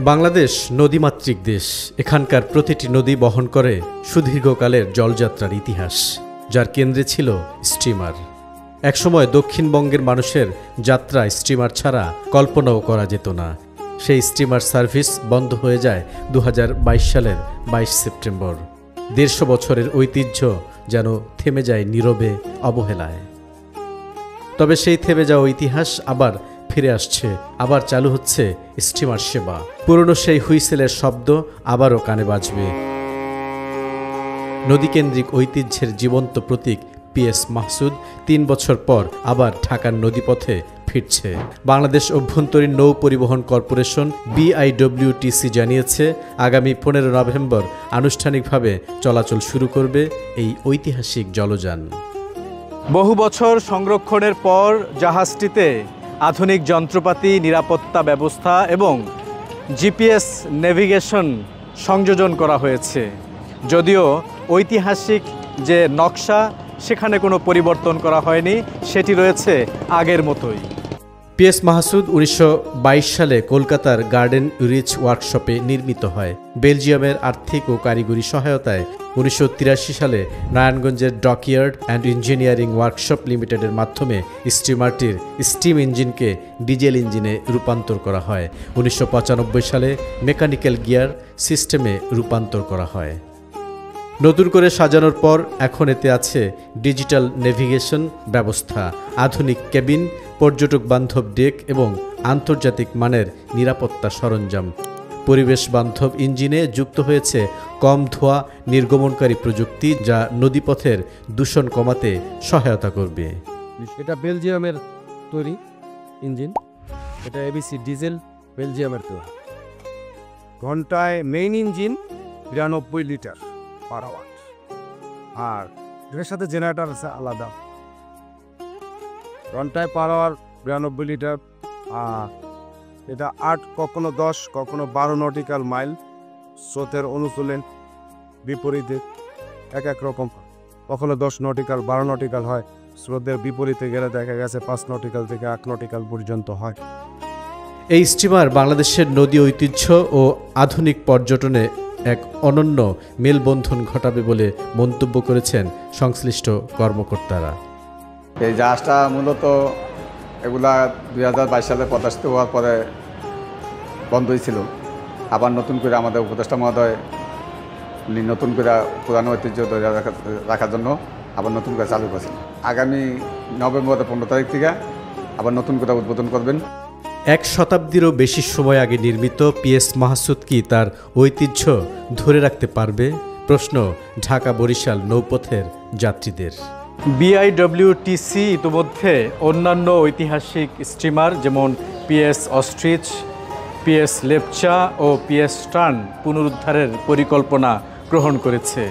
বাংলাদেশ নদীমাতৃক দেশ। এখানকার প্রতিটি নদী বহন করে সুদীর্ঘকালের জলযাত্রার ইতিহাস, যার কেন্দ্রে ছিল স্টিমার। একসময় দক্ষিণবঙ্গের মানুষের যাত্রা স্টিমার ছাড়া কল্পনাও করা যেত না। সেই স্টিমার সার্ভিস বন্ধ হয়ে যায় 2022 সালের 22 সেপ্টেম্বর। 150 বছরের ঐতিহ্য যেন থেমে যায় নীরবে অবহেলায়। তবে সেই থেমে যাওয়া ইতিহাস আবার ফিরে আসছে, আবার চালু হচ্ছে স্টিমার সেবা। পুরনো সেই হুইসেলের শব্দ আবারও কানে বাজবে। নদীকেন্দ্রিক ঐতিহ্যের জীবন্ত প্রতীক পিএস মাহসুদ 3 বছর পর আবার ঢাকার নদীপথে ফিরছে। বাংলাদেশ অভ্যন্তরীণ নৌ পরিবহন কর্পোরেশন BIWTC জানিয়েছে, আগামী 15 নভেম্বর আনুষ্ঠানিকভাবে চলাচল শুরু করবে এই ঐতিহাসিক জলযান। বহু বছর সংরক্ষণের পর জাহাজটিতে আধুনিক যন্ত্রপাতি, নিরাপত্তা ব্যবস্থা এবং GPS নেভিগেশন সংযোজন করা হয়েছে। যদিও ঐতিহাসিক যে নকশা, সেখানে কোনো পরিবর্তন করা হয়নি, সেটি রয়েছে আগের মতোই। পিএস মাহসুদ 1922 সালে কলকাতার গার্ডেন রিচ ওয়ার্কশপে নির্মিত হয়। বেলজিয়ামের আর্থিক ও কারিগরি সহায়তায় 1983 সালে নারায়ণগঞ্জের ডকইয়ার্ড অ্যান্ড ইঞ্জিনিয়ারিং ওয়ার্কশপ লিমিটেডের মাধ্যমে স্টিমারটির স্টিম ইঞ্জিনকে ডিজেল ইঞ্জিনে রূপান্তর করা হয়। 1995 সালে মেকানিক্যাল গিয়ার সিস্টেমে রূপান্তর করা হয়। নতুন করে সাজানোর পর এখন এতে আছে ডিজিটাল নেভিগেশন ব্যবস্থা, আধুনিক কেবিন, পর্যটক বান্ধব ডেক এবং আন্তর্জাতিক মানের নিরাপত্তা সরঞ্জাম। পরিবেশ বান্ধব ইঞ্জিনে যুক্ত হয়েছে কম ধোঁয়া নির্গমনকারী প্রযুক্তি, যা নদীপথের দূষণ কমাতে সহায়তা করবে। এটা বেলজিয়ামের তৈরি ইঞ্জিন, এটা ABC ডিজেল বেলজিয়ামের তৈরি। ঘন্টায় main engine 92 litre per hour, আর এর সাথে জেনারেটর আছে আলাদা। ঘন্টায় পার আওয়ার 92 লিটার। এটা 8 কখনো 10 কখনো 12 নটিক্যাল মাইল স্রোতের অনুকূলে বিপরীতে এক এক রকম। কখনো 10 নটিক্যাল 12 নটিক্যাল হয়, স্রোতের বিপরীতে গেলে দেখা গেছে 5 নটিক্যাল থেকে 8 নটিক্যাল পর্যন্ত হয়। এই স্টিমার বাংলাদেশের নদী ঐতিহ্য ও আধুনিক পর্যটনে এক অনন্য মেলবন্ধন ঘটাবে বলে মন্তব্য করেছেন সংশ্লিষ্ট কর্মকর্তারা। এই জাহাজটা মূলত এগুলা 2022 সালে প্রতিষ্ঠিত হওয়ার পরে বন্ধ হয়েছিল। আবার নতুন করে আমাদের উপদেষ্টা মহোদয় নতুন করে পুরানো ঐতিহ্য ধরে রাখার জন্য আবার নতুন করে চালু করেছেন। আগামী নভেম্বরের 15 তারিখ থেকে আবার নতুন করে উদ্বোধন করবেন। 1 শতাব্দীরও বেশি সময় আগে নির্মিত পিএস মাহসুদ কি তার ঐতিহ্য ধরে রাখতে পারবে? প্রশ্ন ঢাকা বরিশাল নৌপথের যাত্রীদের। BIWTC ইতিমধ্যে অন্যান্য ঐতিহাসিক স্টিমার যেমন পিএস অস্ট্রিচ, পিএস লেপচা ও পিএস টার্ন পুনরুদ্ধারের পরিকল্পনা গ্রহণ করেছে।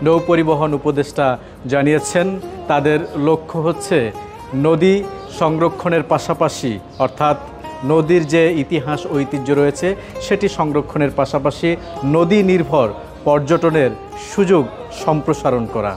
নৌ পরিবহন উপদেষ্টা জানিয়েছেন, তাদের লক্ষ্য হচ্ছে নদী সংরক্ষণের পাশাপাশি, অর্থাৎ নদীর যে ইতিহাস ঐতিহ্য রয়েছে সেটি সংরক্ষণের পাশাপাশি নদী নির্ভর পর্যটনের সুযোগ সম্প্রসারণ করা।